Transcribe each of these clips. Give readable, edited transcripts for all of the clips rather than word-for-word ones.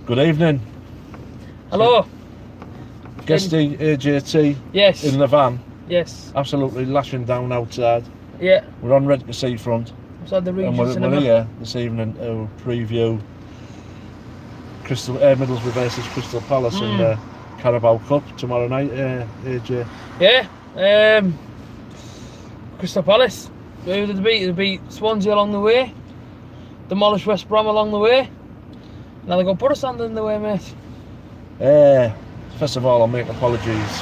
Good evening. Hello. Guesty, A.J.T. Yes. In the van. Yes. Absolutely lashing down outside. Yeah. We're on Ready to Seafront. Outside the region and cinema. we're here this evening to preview Middlesbrough versus Crystal Palace in the Carabao Cup tomorrow night, AJ. Yeah. Crystal Palace. Who did they beat? They beat Swansea along the way. Demolished West Brom along the way. Now they got Boro Fan in the way, mate. First of all, I'll make apologies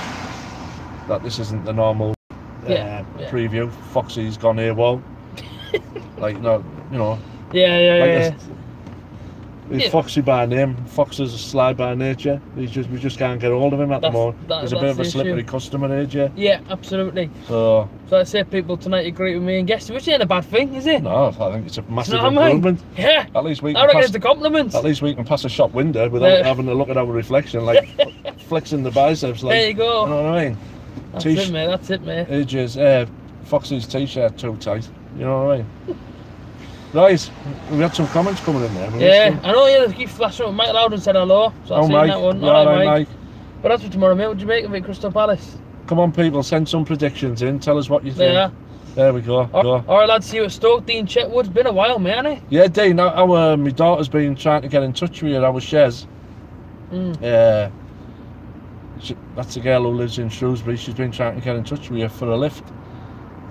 that this isn't the normal preview. Foxy's gone AWOL. Like, no, you know. Yeah. He's Foxy by name. Fox is a sly by nature. We just can't get hold of him at the moment. He's a bit of a slippery customer, AJ. Yeah, absolutely. So let's say people tonight agree with me and Guesty, which ain't a bad thing, is it? No, I think it's a massive improvement. Yeah. At least we I reckon it's a compliment. At least we can pass a shop window without having to look at our reflection, like flexing the biceps. Like, there you go. You know what I mean? That's it, mate. That's it, mate. AJ's Foxy's t-shirt too tight. You know what I mean? Right, we had some comments coming in there. Yeah, I know. Yeah, they keep flashing up. Mike Loudon said hello, so I've seen that one. Yeah, all right, Mike. But that's for tomorrow, mate. What do you make of it, Crystal Palace? Come on, people, send some predictions in. Tell us what you think. Yeah. There we go. All right, lads. See you at Stoke. Dean Chetwood's been a while, mate, hasn't he? Yeah, Dean. My daughter's been trying to get in touch with you. Our Shez. That's a girl who lives in Shrewsbury. She's been trying to get in touch with you for a lift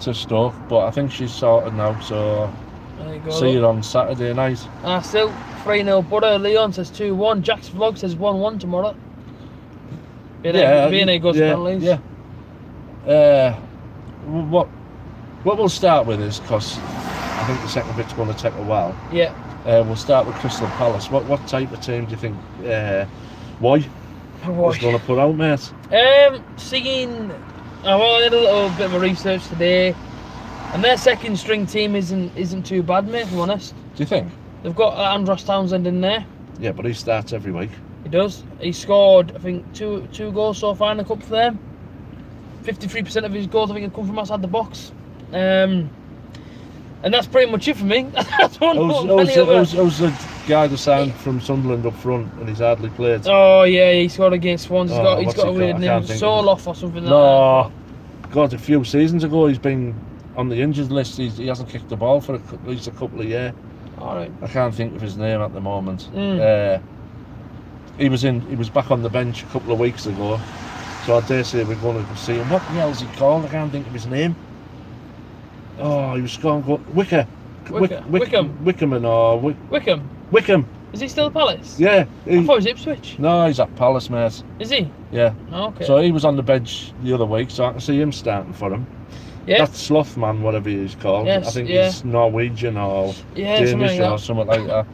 to Stoke, but I think she's sorted now. So. There you go. See you on Saturday night. Still 3-0 Boro. Leon says 2-1. Jack's vlog says 1-1 tomorrow. B&A goes penalties. Yeah. What we'll start with is, because I think the second bit's going to take a while. Yeah. We'll start with Crystal Palace. What type of team do you think was going to put out, mate? I did a little bit of a research today. And their second string team isn't too bad, mate, if I'm honest. Do you think? They've got Andros Townsend in there. Yeah, but he starts every week. He does. He scored, I think, two goals so far in the cup for them. 53% of his goals, I think, have come from outside the box. And that's pretty much it for me. Who's the guy that signed from Sunderland up front and he's hardly played? Oh, yeah, he scored against Swansea. He's got a weird name, Soloff or something like that. No, God, a few seasons ago he's been on the injured list. He hasn't kicked the ball for at least a couple of years. All right. I can't think of his name at the moment. He was back on the bench a couple of weeks ago, so I dare say we're going to see him. What the hell's he called? I can't think of his name. Oh, he was scoring. Wickham. Wickham. Is he still at Palace? Yeah. I thought it was Ipswich. No, he's at Palace, mate. Is he? Yeah. Oh, okay. So he was on the bench the other week, so I can see him starting for him. Yeah. That's Slothman, whatever he's called. Yes, I think he's Norwegian or Danish or something like that.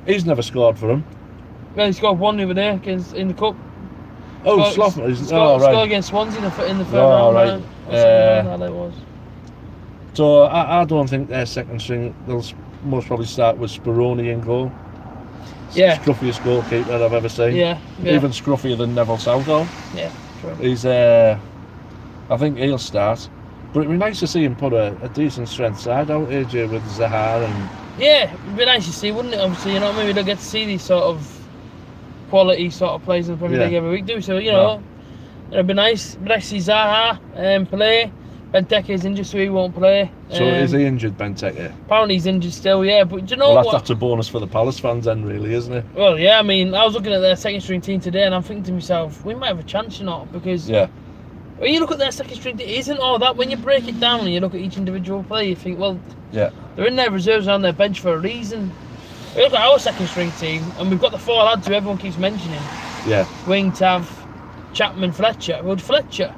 He's never scored for him. Well, he scored one the other day in the cup. Oh, Slothman. He scored against Swansea in the third round. Right. That was. So I don't think their second string, they'll most probably start with Speroni in goal. Yeah. Scruffiest goalkeeper I've ever seen. Yeah. Even scruffier than Neville Southall. Yeah, true. He's I think he'll start. But it'd be nice to see him put a decent strength side out, AJ, with Zaha and... Yeah, it'd be nice to see, wouldn't it? Obviously, you know, maybe we don't get to see these sort of quality sort of players in the Premier League every week, do we? So, you know, it'd be nice. It'd be nice to see Zaha play. Benteke's injured, so he won't play. So is he injured, Benteke? Apparently he's injured still, yeah. But do you know what? That's a bonus for the Palace fans then, really, isn't it? Well, yeah, I mean, I was looking at their second string team today and I'm thinking to myself, we might have a chance, you know, because... Yeah. When you look at their second string, it isn't all that. When you break it down and you look at each individual player, you think, well, they're in their reserves on their bench for a reason. We look at our second string team, and we've got the four lads who everyone keeps mentioning. Yeah. Wing, Tav, Chapman, Fletcher. Well, Fletcher,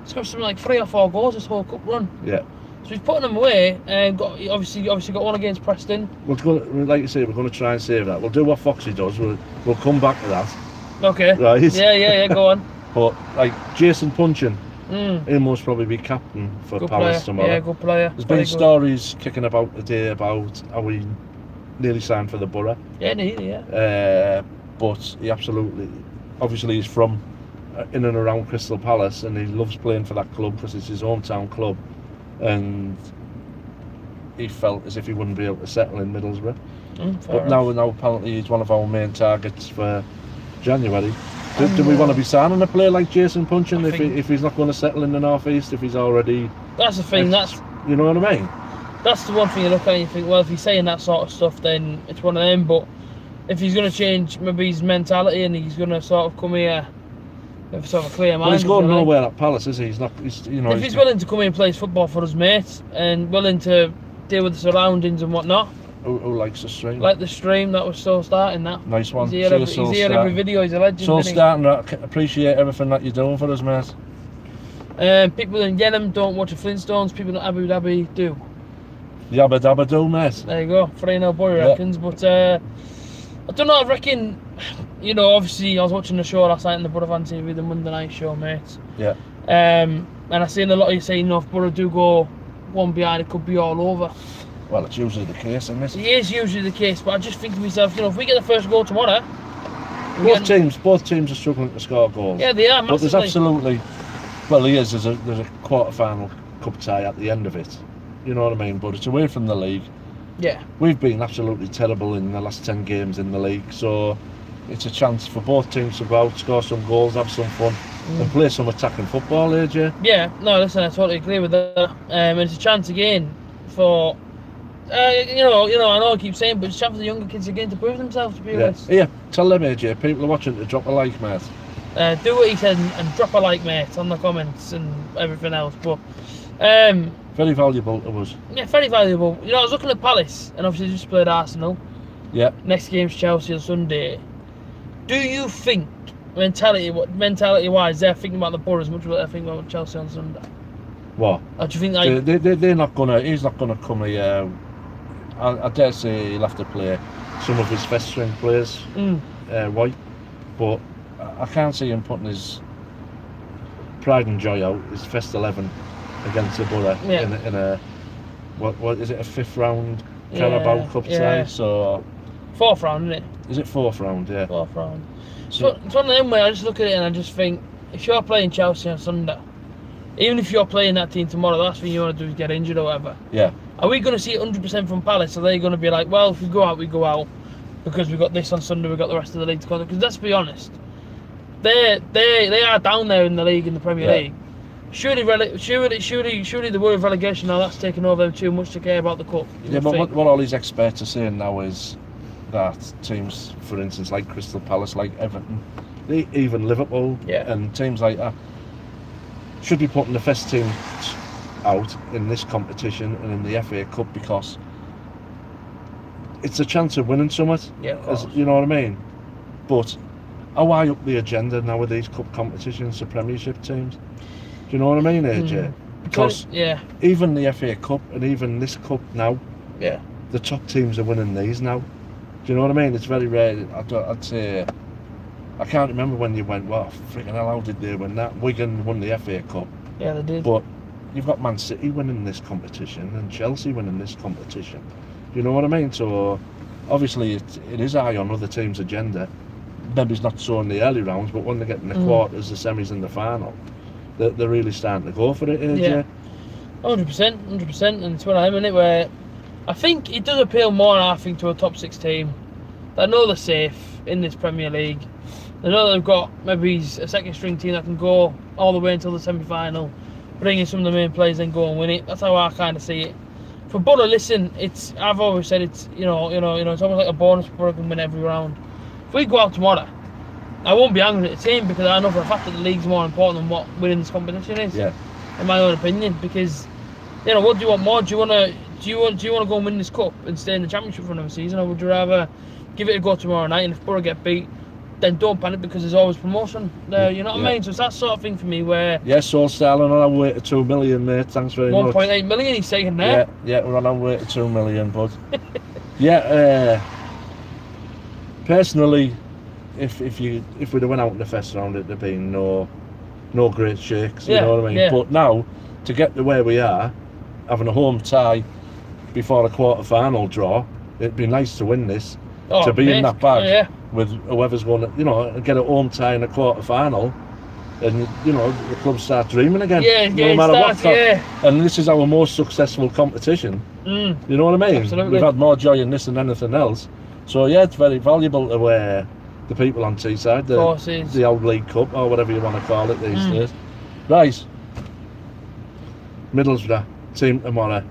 he's got something like 3 or 4 goals this whole cup run. Yeah. So he's putting them away, and obviously got one against Preston. Like you say, we're going to try and save that. We'll do what Foxy does. We'll come back to that. Okay. Right. Yeah. Go on. But like Jason Punchin, he'll most probably be captain for Palace tomorrow. Yeah, good player. There's been stories kicking about today about how he nearly signed for the Boro. Yeah, nearly, yeah. But he obviously he's from in and around Crystal Palace, and he loves playing for that club because it's his hometown club, and he felt as if he wouldn't be able to settle in Middlesbrough. But now apparently he's one of our main targets for January. Do we want to be signing a player like Jason Puncheon if he's not going to settle in the North East, if he's already... That's the thing, you know what I mean? That's the one thing you look at and you think, well, if he's saying that sort of stuff, then it's one of them. But if he's going to change maybe his mentality and he's going to sort of come here with sort of a clear mind... Well, he's going nowhere at Palace, is he? He's not... if he's willing to come in and play his football for his mates and willing to deal with the surroundings and whatnot... Who likes the stream? Like the stream that was so starting that. Nice one. He's here every video, he's a legend. So starting, appreciate everything that you're doing for us, mate. People in Yenham don't watch the Flintstones, people in Abu Dhabi do. Yabba dabba do, mate. There you go, 3-0 boy reckons, but I don't know, I reckon, you know, obviously I was watching the show last night on the Boro Fan TV, the Monday night show, mate. Yeah. And I seen a lot of you saying, you know, if Boro do go one behind, it could be all over. Well, it's usually the case, isn't it? It is usually the case, but I just think to myself, you know, if we get the first goal tomorrow... Both teams are struggling to score goals. Yeah, they are, massively. But there's absolutely... Well, there's a quarter-final cup tie at the end of it. You know what I mean? But it's away from the league. Yeah. We've been absolutely terrible in the last 10 games in the league, so it's a chance for both teams to go out, score some goals, have some fun, and play some attacking football, AJ. Yeah, no, listen, I totally agree with that. And it's a chance again for... you know, I know I keep saying, but it's a chance for the younger kids again to prove themselves, to be honest. Yeah, tell them, AJ, people are watching, to drop a like, mate. Do what he said and drop a like, mate, on the comments and everything else. But very valuable to us. Yeah, very valuable. You know, I was looking at Palace, and obviously just played Arsenal. Yeah. Next game's Chelsea on Sunday. Do you think, mentality-wise, they're thinking about the Boro as much as they're thinking about Chelsea on Sunday? What? Or do you think like they're not gonna? He's not gonna come here. I dare say he'll have to play some of his first string players, White, but I can't see him putting his pride and joy out, his first 11 against the Boro in a what is it, a 5th round Carabao Cup tie? So 4th round, isn't it? Is it 4th round? Yeah. 4th round. So it's one of them where I just look at it and I just think, if you're playing Chelsea on Sunday, even if you're playing that team tomorrow, the last thing you want to do is get injured or whatever. Yeah. Are we going to see it 100% from Palace? Are they going to be like, well, if we go out, we go out, because we've got this on Sunday, we've got the rest of the league to go? Because let's be honest, they are down there in the league, in the Premier League. Surely the word of relegation now, that's taken over them too much to care about the cup. Yeah, but what all these experts are saying now is that teams, for instance, like Crystal Palace, like Everton, even Liverpool, and teams like that, should be putting the first team out in this competition and in the FA Cup, because it's a chance of winning something. Yeah, of course. You know what I mean? But how high up the agenda now with these cup competitions, the Premiership teams? Do you know what I mean, AJ? Because even the FA Cup and even this cup now, the top teams are winning these now. Do you know what I mean? It's very rare. I'd say, I can't remember when you went, well, freaking hell, how did they win that? Wigan won the FA Cup. Yeah, they did. But you've got Man City winning this competition and Chelsea winning this competition. Do you know what I mean? So obviously it is high on other teams' agenda. Maybe it's not so in the early rounds, but when they get in the quarters, the semis and the final, they're really starting to go for it, AJ. Yeah, 100%, and it's one of them, isn't it, where I think it does appeal more, I think, to a top 6 team. They know they're safe in this Premier League. They know they've got maybe a second string team that can go all the way until the semi-final, bring in some of the main players, then go and win it. That's how I kind of see it. For Boro, listen, I've always said it's it's almost like a bonus for Boro can win every round. If we go out tomorrow, I won't be angry at the team, because I know for a fact that the league's more important than what winning this competition is. Yeah. In my own opinion, because what do you want more? Do you want to go and win this cup and stay in the Championship for another season, or would you rather give it a go tomorrow night, and if Boro get beat, then don't panic, because there's always promotion there, you know what I mean? So it's that sort of thing for me where... Yeah, Soul Starling on our way to 2 million, mate. Thanks very much. 1.8 million he's taking there. Yeah, we're on our way to 2 million, bud. Personally, if we'd have went out in the first round, it'd have been no great shakes, you know what I mean? Yeah. But now, to get to where we are, having a home tie before a quarter-final draw, it'd be nice to win this, to be in that bag with whoever's going to, get a home tie in a quarter-final. and you know the club start dreaming again. Yeah, no matter starts, what. And this is our most successful competition. You know what I mean? Absolutely. We've had more joy in this than anything else. So yeah, it's very valuable to the people on Teesside, the old League Cup or whatever you want to call it these days. Right, Middlesbrough team tomorrow.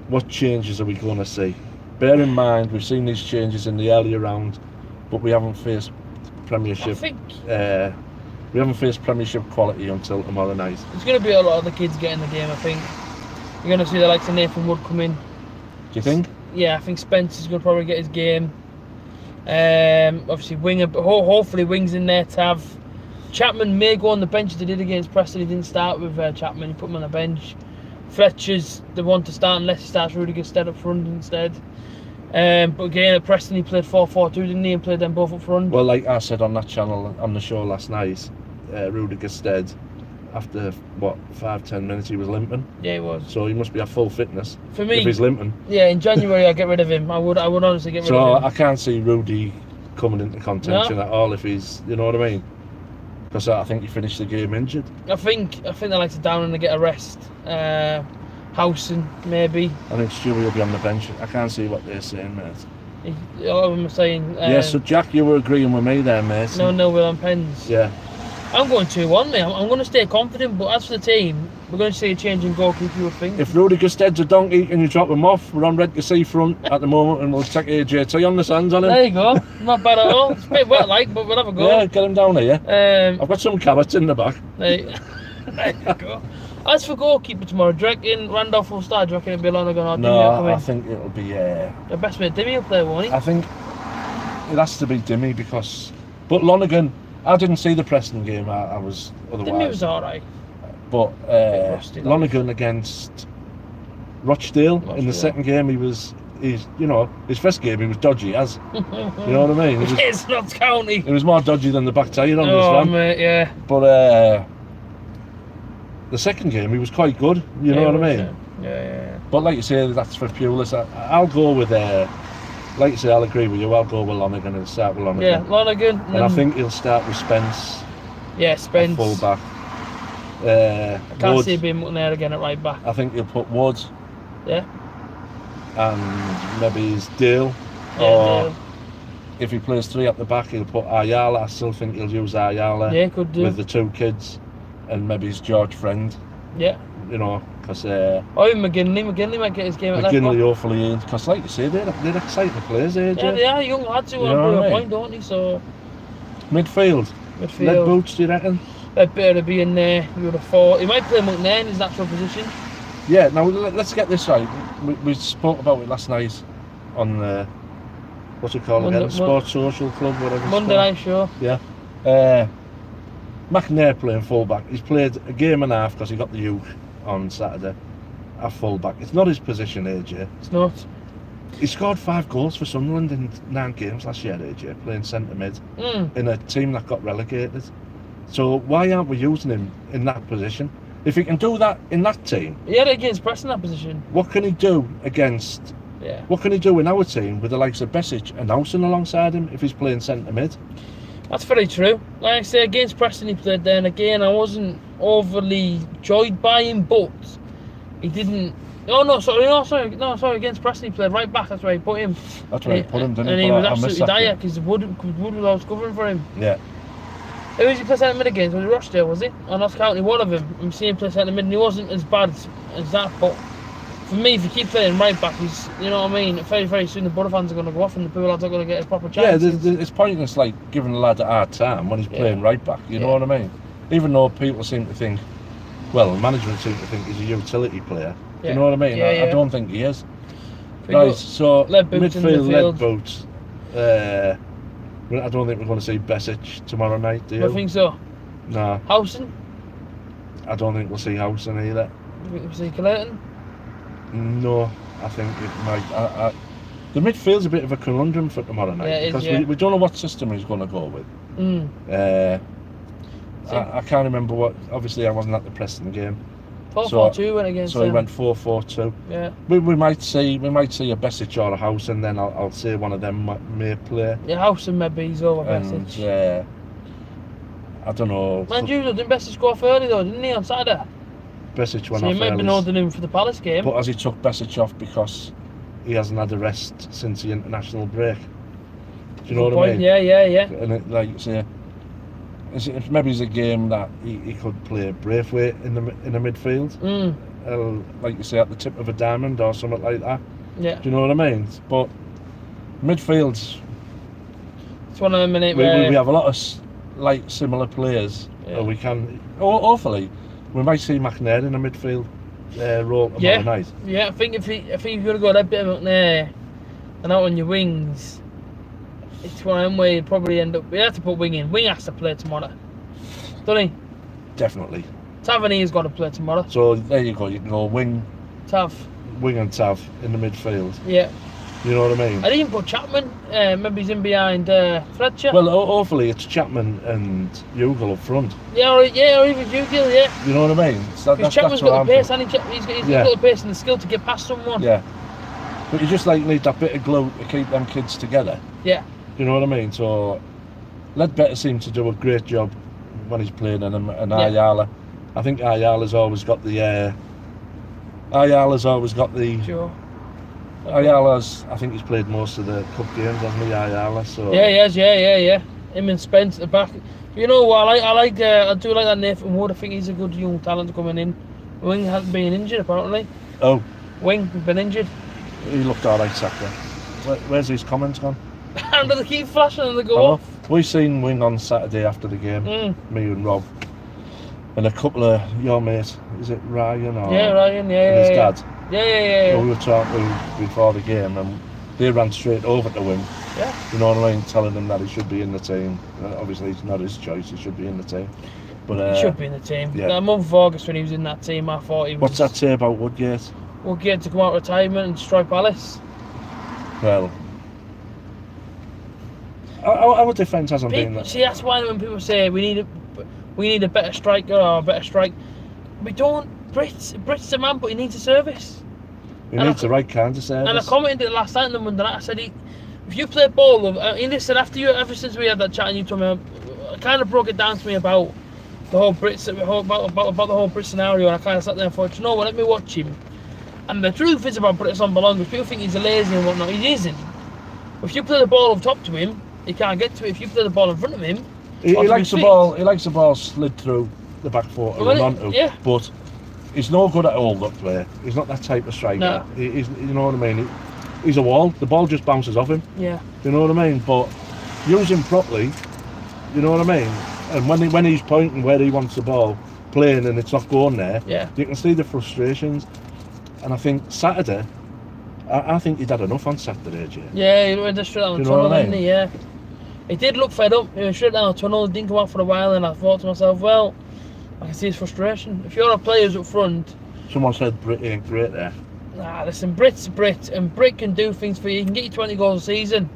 What changes are we going to see? Bear in mind, we've seen these changes in the earlier round, but we haven't faced Premiership. We haven't faced Premiership quality until tomorrow night. There's going to be a lot of the kids getting the game, I think. You're going to see the likes of Nathan Wood come in. Do you think? Yeah, I think Spencer's going to probably get his game. Obviously, hopefully Wing's in there to have. Chapman may go on the bench as he did against Preston. He didn't start with Chapman, he put him on the bench. Fletcher's the one to start unless he starts Rudiger up front instead. But again, at Preston he played 4-4-2, didn't he, and played them both up front. Well, like I said on that channel, on the show last night, Rudiger Stead, after, what, 5-10 minutes he was limping. Yeah, he was. So he must be at full fitness for me, if he's limping. Yeah, in January I'd get rid of him. I would honestly get rid of him. So I can't see Rudy coming into contention at all if he's, you know what I mean? Because I think he finished the game injured. I think they like to down and to get a rest. Howson, maybe. I think Stewie will be on the bench. I can't see what they're saying, mate. All of them are saying... yeah, so Jack, you were agreeing with me there, mate. No, Will on pens. Yeah. I'm going 2-1, mate. I'm going to stay confident, but as for the team, we're going to see a change in goalkeeper, you would think. If Rudiger Stead's a donkey, can you drop him off? We're on red to see front at the moment, and we'll take A.J.T on the sands on him. There you go. Not bad at all. It's a bit wet, like, but we'll have a go. Yeah, get him down here. I've got some carrots in the back. There you go. As for goalkeeper tomorrow, do you reckon Randolph will start? Do you reckon it'll be Lonergan or Dimmy? I think it'll be... the best mate Dimmy will play, won't he? I think it has to be Dimmy because... But Lonergan, I didn't see the Preston game. I was otherwise... Dimmy was alright. But Lonergan against Rochdale in the second game, his first game he was dodgy as. You know what I mean? It's not County. It was more dodgy than the back tire on this one. Mate, yeah. But the second game he was quite good. You know what I mean? Yeah. But like you say, that's for Pulis. I'll go with like you say, I'll agree with you. I'll go with Lonergan and start with Lonergan. Yeah, Lonergan. And I think he'll start with Spence. Yeah, Spence. Full back. I can't see him being there again at right back. I think he'll put Woods. Yeah. And maybe he's Dale. Yeah, or Dale. If he plays 3 at the back, he'll put Ayala. I still think he'll use Ayala. Yeah, could do. With the 2 kids. And maybe he's George Friend. Yeah. You know, because... even McGinley might get his game at left back. McGinley hopefully, because like you say, they're exciting players, AJ. Yeah, they are young lads who are on a point, don't they? So... Midfield. Lead Boots, do you reckon? They'd better be in there. You would have thought. He might play McNair in his natural position. Yeah, now let's get this right. We spoke about it last night on the... What's it called again? Sports Social Club, whatever. Monday night show. Yeah. McNair playing fullback. He's played a game and a half because he got the youth on Saturday at fullback. It's not his position, AJ. It's not. He scored 5 goals for Sunderland in 9 games last year, AJ, playing centre mid in a team that got relegated. So why aren't we using him in that position? If he can do that in that team, he had it against Preston that position. What can he do against? Yeah. What can he do in our team with the likes of Besic and Howson alongside him if he's playing centre mid? That's very true. Like I say, against Preston he played there, and again I wasn't overly joyed by him, but he didn't. Sorry. Against Preston he played right back. That's where he put him. That's where he put him, didn't he? And he was absolutely dire because Wood was always covering for him. Yeah. Who was he play centre mid against? Was it Rochdale? Was it? Or Notts County? One of them. I'm seeing him play centre mid, and he wasn't as bad as that. But for me, if you keep playing right back, he's, you know what I mean. Very, very soon the Boro fans are going to go off, and the poor lads are going to get a proper chance. Yeah, it's pointless like giving the lad a hard time when he's playing right back. You know what I mean? Even though people seem to think, well, management seem to think he's a utility player. You know what I mean? I don't think he is. Right, so midfield, lead boots. I don't think we're going to see Besic tomorrow night, do you? I think so. No. Howson? I don't think we'll see Howson either. You think we'll see Clayton? No, I think it might. The midfield's a bit of a conundrum for tomorrow night because we don't know what system he's going to go with. I can't remember what. Obviously, I wasn't at the Preston game. 4-4-2 went against. So he went 4-4-2. Yeah. We might see a Besic or a House, and then I'll say one of them may play. Yeah, House and maybe he's over Besic. I don't know. Man, you didn't Besic score early though, didn't he, on Saturday? Besic went so off. He might be holding him for the Palace game. But has he took Besic off because he hasn't had a rest since the international break? Do you know what I mean? Yeah. And it, like you say, maybe it's a game that he could play Braithwaite in the midfield. Like you say, at the tip of a diamond or something like that. Yeah. Do you know what I mean? But midfields, it's one of them minutes we have a lot of like similar players. And we can, hopefully, we might see McNair in a midfield role tomorrow night. Yeah, I think if you're going to go that bit of McNair and out on your wings, it's one of them where you probably end up. We have to put Wing in. Wing has to play tomorrow, don't he? Definitely. Tavernier got to play tomorrow. So there you go. You can go Wing, Wing and Tav in the midfield. Yeah. You know what I mean? I didn't put Chapman. Maybe he's in behind Fletcher. Well, hopefully it's Chapman and Ugle up front. Yeah, or even Ugle. Yeah. You know what I mean? Because Chapman's got the pace, and he's got the pace and the skill to get past someone. Yeah. But you just like need that bit of glue to keep them kids together. Yeah. You know what I mean? So Ledbetter seemed to do a great job when he's playing and Ayala. I think Ayala's always got the. Sure. Ayala's. I think he's played most of the cup games, hasn't he, Ayala? So. Yeah, he has. Yeah. Him and Spence at the back. You know what? I do like that Nathan Wood. I think he's a good young talent coming in. Wing hasn't been injured apparently. Oh. Wing has been injured. He looked alright, Saturday. Where's his comments gone? And they keep flashing and they go off. We seen Wing on Saturday after the game, me and Rob, and a couple of your mates. Is it Ryan or? Yeah, Ryan. Yeah. And his dad. Yeah. Well, we were talking before the game, and they ran straight over to him. Yeah. You know what I mean? Telling him that he should be in the team. Obviously, it's not his choice. He should be in the team. But he should be in the team. Yeah. That month of August when he was in that team, I thought he was. What's that say about Woodgate? Woodgate to come out of retirement and destroy Palace. Well, our defence hasn't been that. See, that's why when people say we need a better striker or a better strike, we don't. Britt's the man, but he needs a service. He needs the right kind of service. And I commented it last night on the Monday night. I said, if you play ball, listen, ever since we had that chat and you told me, it kind of broke it down to me about the whole Brit about the whole Brit scenario, and I kind of sat there and thought, you know what, let me watch him. And the truth is about Brits on belongers, people think he's a lazy and whatnot. He isn't. If you play the ball up top to him, he can't get to it. If you play the ball in front of him, he likes the ball. He likes the ball slid through the back foot or run onto. Yeah. But he's no good at hold-up play. He's not that type of striker. No. He's, you know what I mean? He's a wall. The ball just bounces off him. Yeah. You know what I mean? But use him properly. You know what I mean? And when he's pointing where he wants the ball, playing and it's not going there, you can see the frustrations. And I think Saturday, I think he'd had enough on Saturday, Jay. Yeah, he went straight down the tunnel, didn't he? Yeah. He did look fed up. He went straight down the tunnel, didn't come out for a while, and I thought to myself, well, I can see his frustration. If you're a player who's up front... Someone said Brit ain't great there. Nah, listen, Brit's Brit, and Brit can do things for you. He can get you 20 goals a season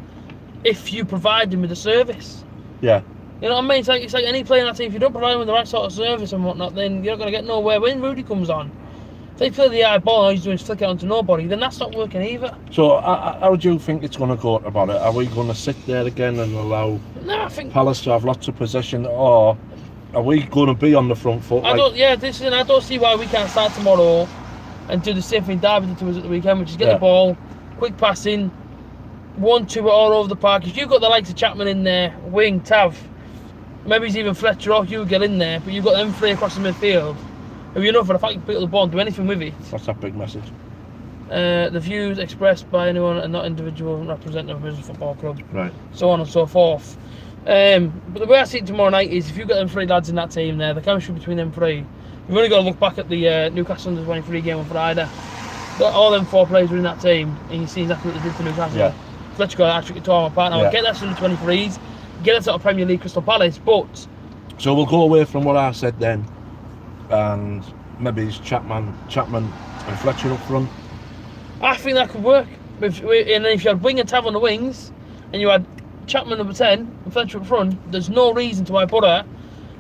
if you provide him with a service. Yeah. You know what I mean? It's like any player in that team. If you don't provide him with the right sort of service and whatnot, then you're not going to get nowhere. When Rudy comes on, if they play the high ball and all he's doing is flick it onto nobody, then that's not working either. So how do you think it's going to go about it? Are we going to sit there again and allow Palace to have lots of possession, or are we going to be on the front foot? I don't see why we can't start tomorrow and do the same thing Derby did to us at the weekend, which is get the ball, quick passing, 1-2 all over the park. If you've got the likes of Chapman in there, Wing, Tav, maybe it's even Fletcher or Hugo in there, but you've got them three across the midfield, who you know for the fact you pick up the ball and do anything with it. What's that big message? The views expressed by anyone and not individual representative of Middlesbrough Football Club. Right. So on and so forth. But the way I see it tomorrow night is if you've got them three lads in that team there, the chemistry between them three, you've only got to look back at the Newcastle Under-23 game on Friday. All them four players were in that team, and you see exactly what they did to Newcastle. Yeah. Fletcher got actually tore them apart. Now, get that to the 23s, get that sort of Premier League Crystal Palace, but... So we'll go away from what I said then, and maybe it's Chapman and Fletcher up front. I think that could work. And then if you had Wing and Tav on the wings, and you had Chapman number 10 and Fletcher up front, there's no reason to why Boro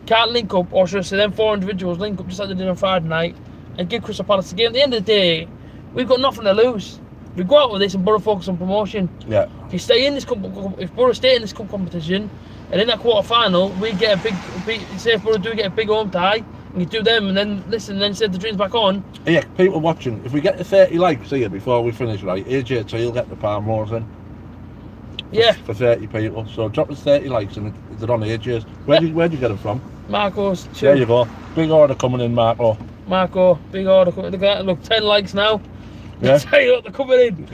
can't link up, or should I say them four individuals link up just like they did on Friday night and give Crystal Palace a game. At the end of the day, we've got nothing to lose. If we go out with this and Boro focus on promotion. Yeah. If you stay in this cup, if Boro stay in this cup competition, and in that quarter final we get a big, say if Boro do get a big home tie, and you do them, and then listen, and then set the dreams back on. Yeah, people watching. If we get to 30 likes here before we finish, right, A.J.T will get the palm rose in. Yeah. For 30 people. So drop us 30 likes and they're on AJ's. Where'd you get them from? Marco's 2. There you go. Big order coming in, Marco. Marco, big order coming in. Look at that, look, 10 likes now. Yeah. Tell you what, they're coming in.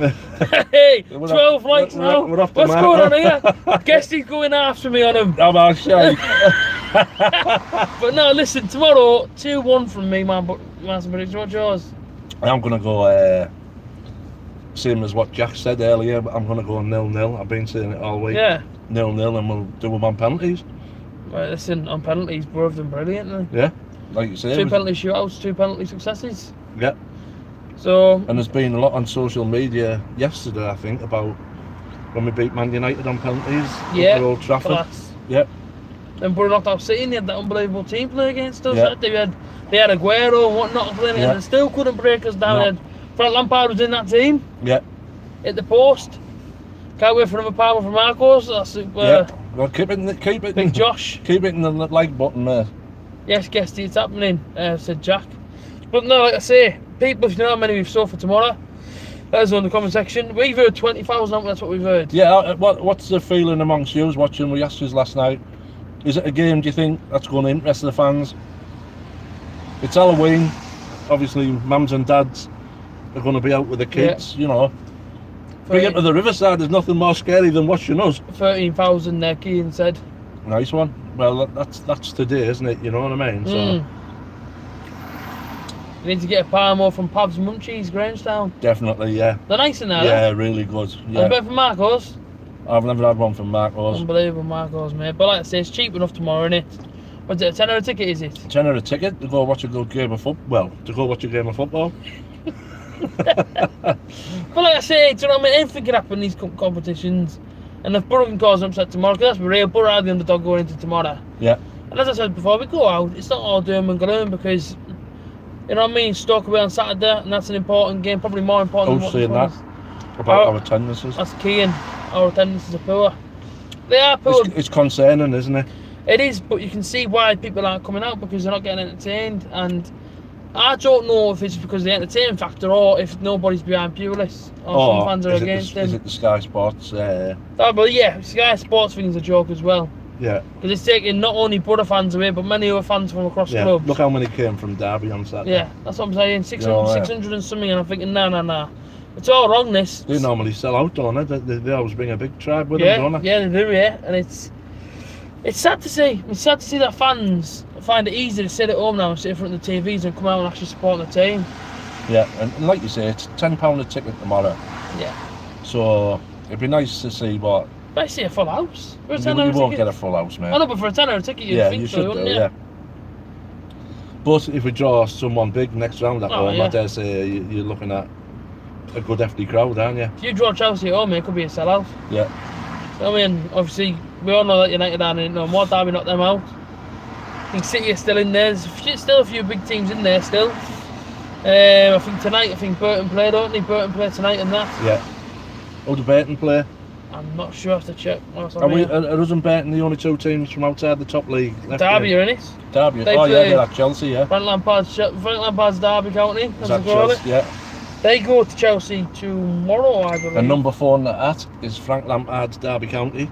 Hey, 12 likes now. What's going on here? Guesty's going after me on him. I'm all shy. But no, listen, tomorrow, 2-1 from me, man. But what's yours? I'm going to go, same as what Jack said earlier, but I'm going to go 0-0. I've been saying it all week. Yeah. 0-0, and we'll do them on penalties. Right, listen, on penalties, both of them brilliantly. Yeah, like you say. 2 penalty shootouts, 2 penalty successes. Yeah. So. And there's been a lot on social media yesterday, I think, about when we beat Man United on penalties. Yeah. At Old Trafford. Class. Yeah. Then Boro knocked out City and they had that unbelievable team play against us. Yeah. They had Aguero and whatnot playing, and they still couldn't break us down. No. Frank Lampard was in that team. Yeah. Hit the post. Can't wait for another power from Marcos. That's super. Yeah. Well, keep it. Big Josh. Keep it in the like button there. Yes, Guesty, it's happening, said Jack. But no, like I say, people, if you know how many we've sold for tomorrow, let us know in the comment section. We've heard 20,000, that's what we've heard. Yeah, what's the feeling amongst you watching? We asked you last night. Is it a game, do you think, that's going to interest the fans? It's Halloween. Obviously, mums and dads are going to be out with the kids, you know. Bring it to the riverside, there's nothing more scary than watching us. 13,000 there, Keane said. Nice one. Well, that's today, isn't it? You know what I mean? So. You need to get a Parmo from Pab's Munchies, Grangetown. Definitely, yeah. They're nice in there, yeah, really good. Yeah. They're better from Marcos. I've never had one from Marcos. Unbelievable Marcos, mate. But like I say, it's cheap enough tomorrow, innit? What's it, a tenner a ticket, is it? £10 a ticket to go watch a good game of football. Well, to go watch a game of football. But like I say, do you know what I mean? Anything can happen in these competitions. And if Boro can cause an upset tomorrow, because that's real, Boro are the underdog going into tomorrow. Yeah. And as I said before, we go out, it's not all doom and gloom, because, you know what I mean, Stoke away on Saturday, and that's an important game, probably more important Who's than what saying that? About our attendances? That's key, and our attendances are poor. They are poor. It's concerning, isn't it? It is, but you can see why people aren't coming out, because they're not getting entertained. And I don't know if it's because of the entertainment factor or if nobody's behind Pulis or some fans are against them. Is it the Sky Sports? But yeah, Sky Sports thing is a joke as well. Yeah. Because it's taking not only Boro fans away, but many other fans from across the clubs. Look how many came from Derby on Saturday. Yeah, that's what I'm saying. 600 and something, and I'm thinking, nah. It's all wrong, this. They normally sell out, don't they? They always bring a big tribe with them, don't they? Yeah, they do, yeah. And it's sad to see. It's sad to see that fans find it easy to sit at home now and sit in front of the TVs and come out and actually support the team. Yeah, and like you say, it's £10 a ticket tomorrow. Yeah. So it'd be nice to see what. I see a full house. You won't get a full house, mate. I know, but for a £10 ticket, you'd think so, wouldn't you? Yeah. But if we draw someone big next round at home, I dare say you're looking at a good hefty crowd, aren't you? If you draw Chelsea at home, it could be a sellout. Yeah. So, I mean, obviously, we all know that United aren't in it no more. Derby knocked them out. I think City are still in there. There's still a few big teams in there still. I think tonight, Burton play, don't they? Burton play tonight and that. Yeah. Oh, do Burton play? I'm not sure, I have to check. Are isn't Burton the only 2 teams from outside the top league? Derby are in it. Derby. They're at Chelsea, yeah. Frank Lampard's Derby County, as they call it. Yeah. They go to Chelsea tomorrow, I believe. And number 4 in that is Frank Lampard's Derby County.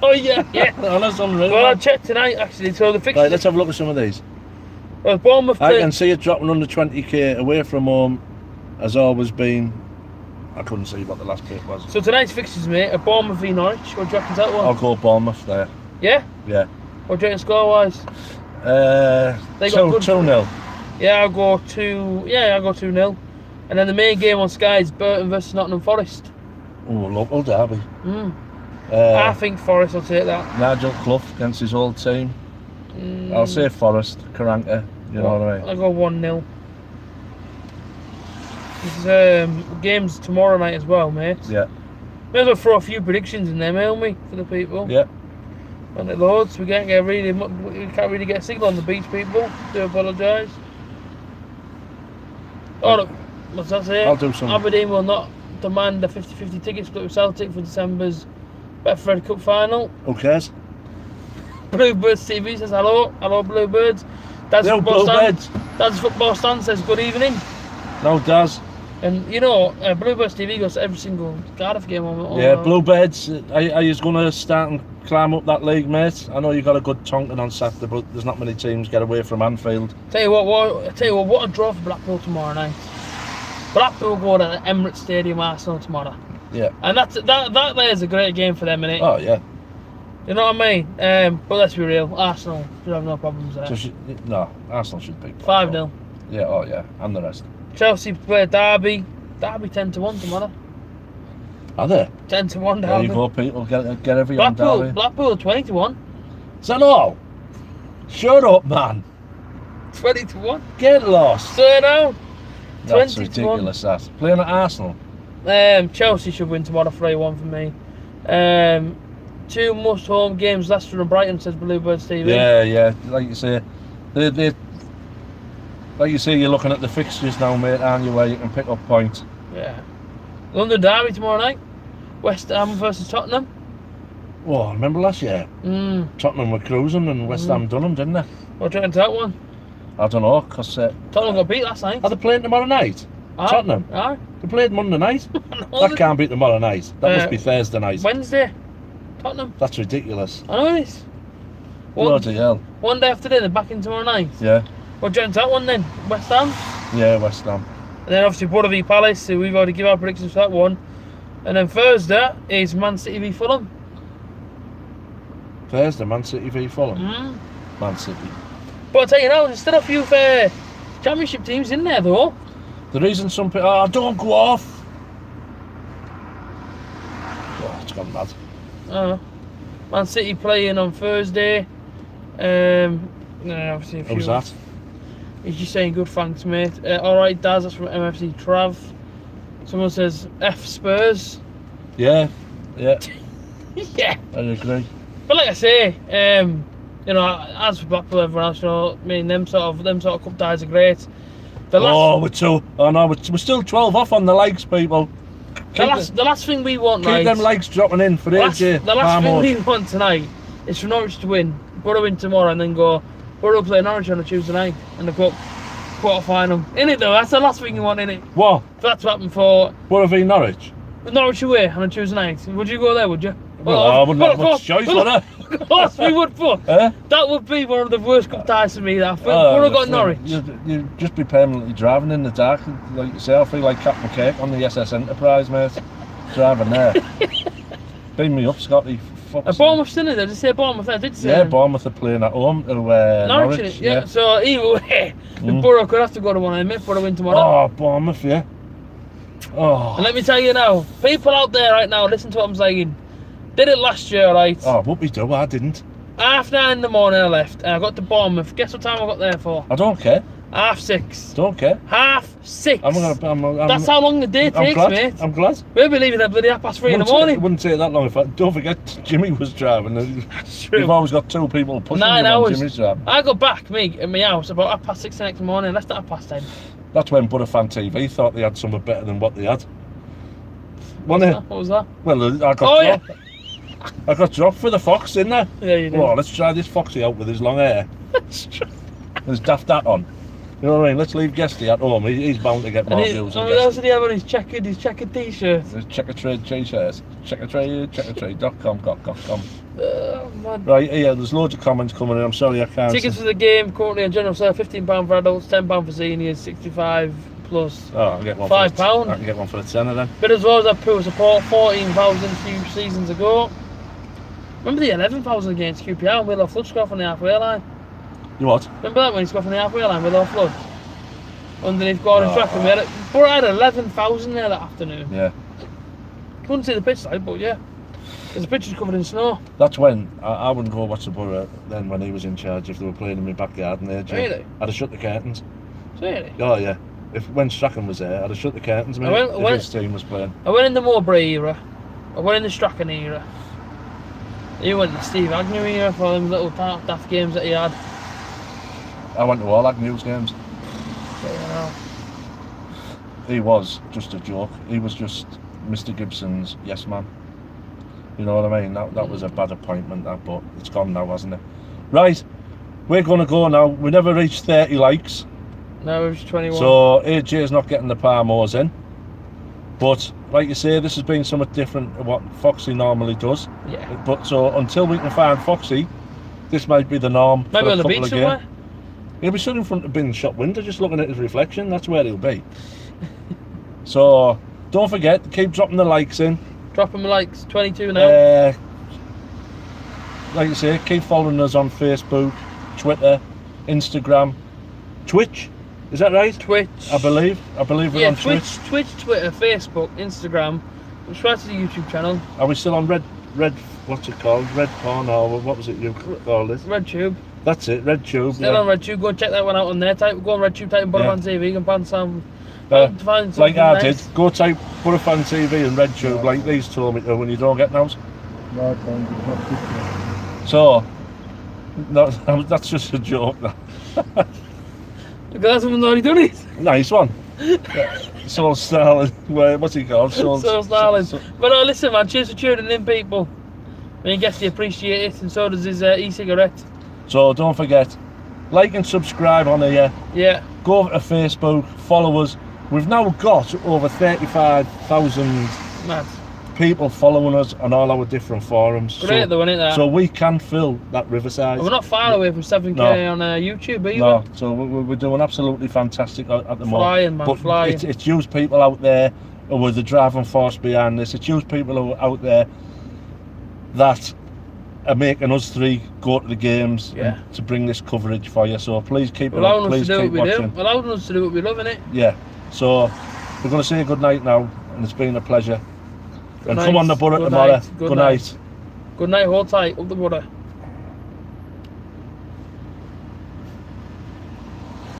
Oh yeah. That's unreal. Well, I checked tonight actually, so the fixtures. Right, let's have a look at some of these. Well, Bournemouth. I can see it dropping under 20k away from home, has always been. I couldn't see what the last bit was. So tonight's fixtures, mate, are Bournemouth v Norwich. What do you reckon that one? I'll go Bournemouth there. Yeah? Yeah. What do you reckon score-wise? 2-0. Yeah, I'll go 2-0. And then the main game on Sky is Burton versus Nottingham Forest. Oh, local derby. I think Forest will take that. Nigel Clough against his old team. I'll say Forest, Karanka, you know what I mean? I'll go 1-0. There's games tomorrow night as well, mate. Yeah. May as well throw a few predictions in there, mail me, for the people. Yeah. When it loads, we can't really get a signal on the beach, people. Do apologise. Oh, look, what's that say? I'll do some. Aberdeen will not demand a 50-50 ticket split with Celtic for December's Betfred Cup final. Who cares? Bluebirds TV says hello. Hello, Bluebirds. Dad's football stand says good evening. No, Daz. And you know, Bluebirds TV goes to every single Cardiff game on. Yeah, Bluebirds, are you going to start and climb up that league, mate? I know you got a good tonking on Saturday, but there's not many teams get away from Anfield. Tell you what a draw for Blackpool tomorrow night. Blackpool go to the Emirates Stadium, Arsenal tomorrow. Yeah. And that there is a great game for them, innit? Oh yeah. You know what I mean? But let's be real, Arsenal should have no problems there. No, Arsenal should beat 5-0. Yeah, oh yeah, and the rest. Chelsea play Derby. Derby 10-1 tomorrow. Are they? 10-1 Derby. There you go, people. Get every on Derby. Blackpool 20-1. Is that all? Shut up, man. 20-1. Get lost. Turn down. That's ridiculous. That playing at Arsenal. Chelsea should win tomorrow 3-1 for me. 2 must home games, Leicester and Brighton, says Bluebirds TV. Yeah. Like you say, like you say, you're looking at the fixtures now, mate, aren't you, where you can pick up points. Yeah. London Derby tomorrow night. West Ham versus Tottenham. Oh, remember last year? Tottenham were cruising and West Ham done them, didn't they? What do you reckon to that one? I don't know, because... Tottenham got beat last night. Are they playing tomorrow night? Tottenham? Aye. They played Monday night? That can't be tomorrow night. That must be Thursday night. Wednesday. Tottenham. That's ridiculous. I know it is. Bloody hell. One day after they're back in tomorrow night. Yeah. What do you reckon to that one then? West Ham? Yeah, West Ham. And then obviously Boro v Palace, so we've already given our predictions for that one. And then Thursday is Man City v Fulham. Thursday, Man City v Fulham. Man City. But I'll tell you now, there's still a few fair Championship teams in there though. The reason some people... Oh, don't go off! Oh, it's gone mad. Man City playing on Thursday. Obviously a few. Who's that? He's just saying good thanks, mate. Alright, Daz, that's from MFC Trav. Someone says F Spurs. Yeah. Yeah. I agree. But like I say, you know, as for Blackpool, everyone else, you know, I mean, them sort of cup ties are great. We're still 12 off on the likes, people. The last thing we want, keep them likes dropping in for AJ. The last thing we want tonight is for Norwich to win, Boro win tomorrow, and then go Boro play Norwich on a Tuesday night in the cup quarter final. Innit though? That's the last thing you want, innit? What? For that to happen for Boro v Norwich. Norwich away on a Tuesday night. Would you go there? Would you? Well, I wouldn't have much choice, would I? Of course we would, but that would be one of the worst cup ties for me. That Boro got Norwich. You'd just be permanently driving in the dark, like you say. I feel like Captain Cake on the SS Enterprise, mate. Driving there. Beam me up, Scotty. Bournemouth, didn't it? Did you say Bournemouth there? Did you say? Yeah, Bournemouth are playing at home to Norwich. Yeah. So either way, Boro could have to go to one of them if Boro win tomorrow. Oh, Bournemouth, yeah. Oh. And let me tell you now, people out there right now, listen to what I'm saying. Did it last year, right? Oh, whoopie-do, I didn't. 9:30 in the morning I left, and I got to Bournemouth. Guess what time I got there for? I don't care. 6:30. Don't care. 6:30. That's how long the day takes, mate. I'm glad. We'll be leaving at bloody 3:30 in the morning. It wouldn't take that long. Don't forget, Jimmy was driving. That's true. You've always got 2 people pushing 9 you hours. on Jimmy's driving. I got back, at my house about 6:30 the next morning. Left at 10:30. That's when Boro Fan TV thought they had something better than what they had. What was that? Well, I got dropped. I got dropped for the fox, didn't I? Yeah, you did. Oh, let's try this foxy out with his long hair. With his daft hat on. You know what I mean? Let's leave Guesty at home. He's bound to get more views. What else did he have on his checkered t-shirt? His Checkertrade t-shirts. Checkertrade.com. Oh, man. Right, yeah, there's loads of comments coming in. I'm sorry I can't. Tickets for the game currently on general sale, £15 for adults, £10 for seniors, 65 plus. Oh, I can get one £5. I can get one for the tenner then. But as well as that pool support, 14,000 few seasons ago. Remember the 11,000 against QPR and Willow Flood scored from the halfway line? You what? Remember that when he scored from the halfway line, Willow Flood? Underneath Gordon Track, and Boro had 11,000 there that afternoon. Yeah. Couldn't see the pitch side, but yeah. Because the pitch was covered in snow. That's when I wouldn't go watch the Boro then when he was in charge if they were playing in my backyard and AJ. Really? I'd have shut the curtains. Really? Oh yeah. When Strachan was there, I'd have shut the curtains, mate, if his team was playing. I went in the Mowbray era. I went in the Strachan era. You went in the Steve Agnew era for them little daft games that he had. I went to all Agnew's games. Yeah. He was just a joke. He was just Mr. Gibson's yes man. You know what I mean? That was a bad appointment, that, but it's gone now, hasn't it? Right, we're going to go now. We never reached 30 likes. No, it was 21. So AJ's not getting the Parmos in. But like you say, this has been somewhat different to what Foxy normally does. Yeah. But so until we can find Foxy, this might be the norm. Maybe on the beach somewhere. He'll be stood in front of the bin shop window just looking at his reflection. That's where he'll be. So don't forget, keep dropping the likes in. Dropping the likes, 22 now. Like you say, keep following us on Facebook, Twitter, Instagram, Twitch. Is that right? Twitch. I believe we're on Twitch. Twitch, Twitter, Facebook, Instagram. Subscribe to the YouTube channel. Are we still on Red? What's it called? Red Porn, or what was it you called it? RedTube. That's it, RedTube. Still on RedTube. Go and check that one out on there. Go on RedTube, type in Boro Fan TV. You can find some. Like I did. Go type Boro Fan TV and RedTube, like these told me to when you don't get those. So, no, that's just a joke. Look, that's someone's already done it. Nice one. Soul Starling. What's he called? Soul Starling. But no, listen, man. Cheers for tuning in, people. Me and Guesty appreciate it, and so does his e-cigarette. So don't forget, like and subscribe on here. Yeah. Go over to Facebook, follow us. We've now got over 35,000 people following us on all our different forums. Great though, isn't it, that? So we can fill that Riverside. We're not far away from 7k on YouTube either. No, so we're doing absolutely fantastic at the moment. Flying, man, flying. It's used people out there who are the driving force behind this. It's used people who are out there that are making us three go to the games to bring this coverage for you. So please keep it up. Please keep watching. Allowing us to do what we love, innit? Yeah. So we're going to say good night now, and it's been a pleasure. And come on the Boro tomorrow. Good night. Good night, hold tight, up the Boro.